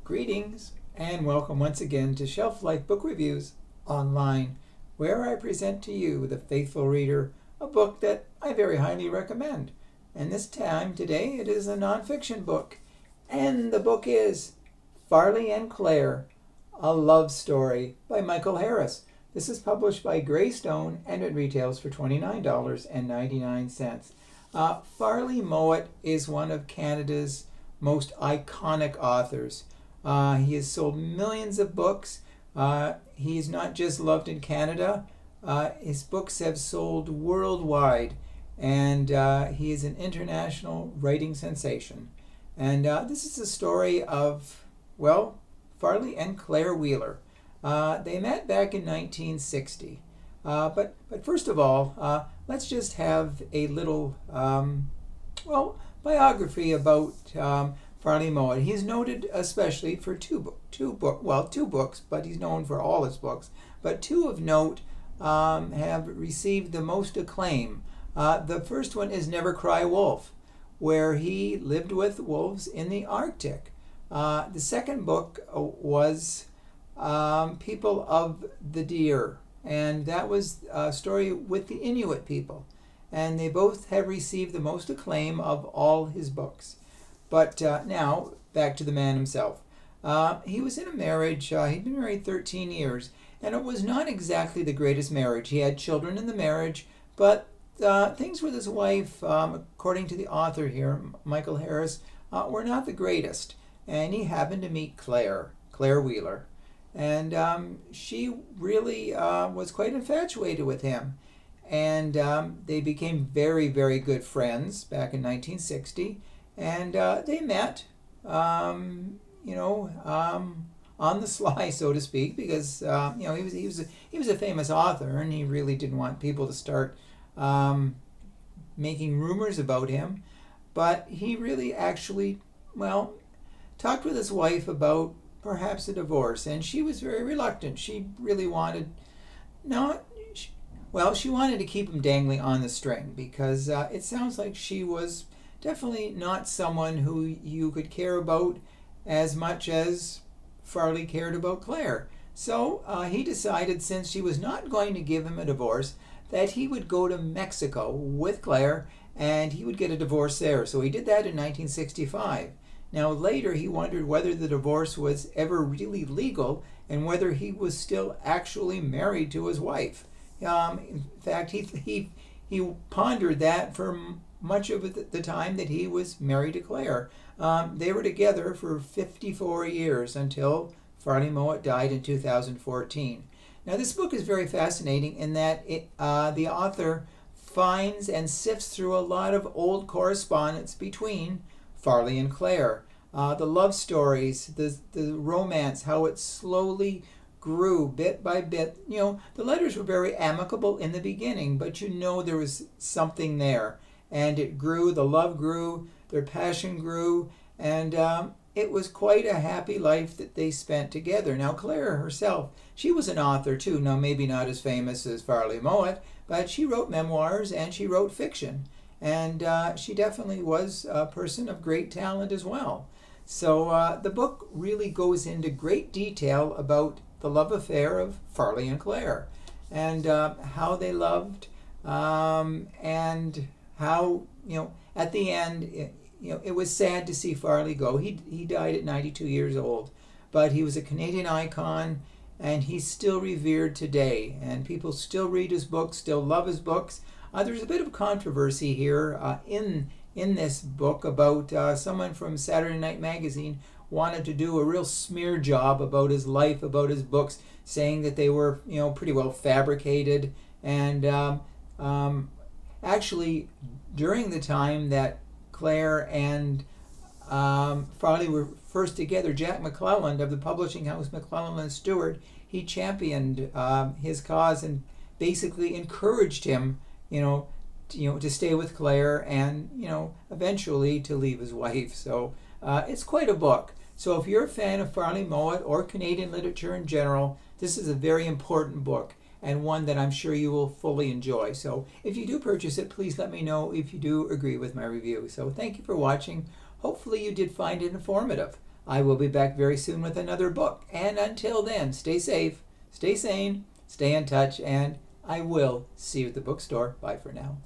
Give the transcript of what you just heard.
Greetings and welcome once again to Shelf Life Book Reviews Online, where I present to you, the faithful reader, a book that I very highly recommend. And this time, today, it is a nonfiction book. And the book is Farley and Claire, A Love Story by Michael Harris. This is published by Greystone and it retails for $29.99. Farley Mowat is one of Canada's most iconic authors. He has sold millions of books. He is not just loved in Canada. His books have sold worldwide, and he is an international writing sensation. And this is a story of, well, Farley and Claire Wheeler. They met back in 1960. But first of all, let's just have a little, biography about Farley Mowat. He's noted especially for two books, but he's known for all his books. But two of note have received the most acclaim. The first one is Never Cry Wolf, where he lived with wolves in the Arctic. The second book was People of the Deer, and that was a story with the Inuit people. And they both have received the most acclaim of all his books. But now, back to the man himself. He was in a marriage, he'd been married 13 years, and it was not exactly the greatest marriage. He had children in the marriage, but things with his wife, according to the author here, Michael Harris, were not the greatest. And he happened to meet Claire Wheeler. And she really was quite infatuated with him. And they became very, very good friends back in 1960. And they met, on the sly, so to speak, because he was a famous author, and he really didn't want people to start making rumors about him. But he really actually, talked with his wife about perhaps a divorce, and she was very reluctant. She really wanted, she wanted to keep him dangling on the string, because it sounds like she was definitely not someone who you could care about as much as Farley cared about Claire. So he decided, since she was not going to give him a divorce, that he would go to Mexico with Claire and he would get a divorce there. So he did that in 1965. Now later he wondered whether the divorce was ever really legal and whether he was still actually married to his wife. In fact, he pondered that for much of the time that he was married to Claire. They were together for 54 years until Farley Mowat died in 2014. Now this book is very fascinating in that the author finds and sifts through a lot of old correspondence between Farley and Claire. The love stories, the romance, how it slowly grew bit by bit. The letters were very amicable in the beginning, but there was something there. And it grew, the love grew, their passion grew, and it was quite a happy life that they spent together. Now, Claire herself, she was an author too. Now, maybe not as famous as Farley Mowat, but she wrote memoirs and she wrote fiction. And she definitely was a person of great talent as well. So the book really goes into great detail about the love affair of Farley and Claire, and how they loved, and how, at the end, it was sad to see Farley go. He died at 92 years old, but he was a Canadian icon, and he's still revered today, and people still read his books, still love his books. There's a bit of controversy here in this book about someone from Saturday Night Magazine wanted to do a real smear job about his life, about his books, saying that they were, pretty well fabricated. And actually, during the time that Claire and Farley were first together, Jack McClelland of the publishing house McClelland and Stewart, he championed his cause and basically encouraged him, to stay with Claire and, eventually to leave his wife. So it's quite a book. So if you're a fan of Farley Mowat or Canadian literature in general, this is a very important book and one that I'm sure you will fully enjoy. So if you do purchase it, please let me know if you do agree with my review. So thank you for watching. Hopefully you did find it informative. I will be back very soon with another book. And until then, stay safe, stay sane, stay in touch, and I will see you at the bookstore. Bye for now.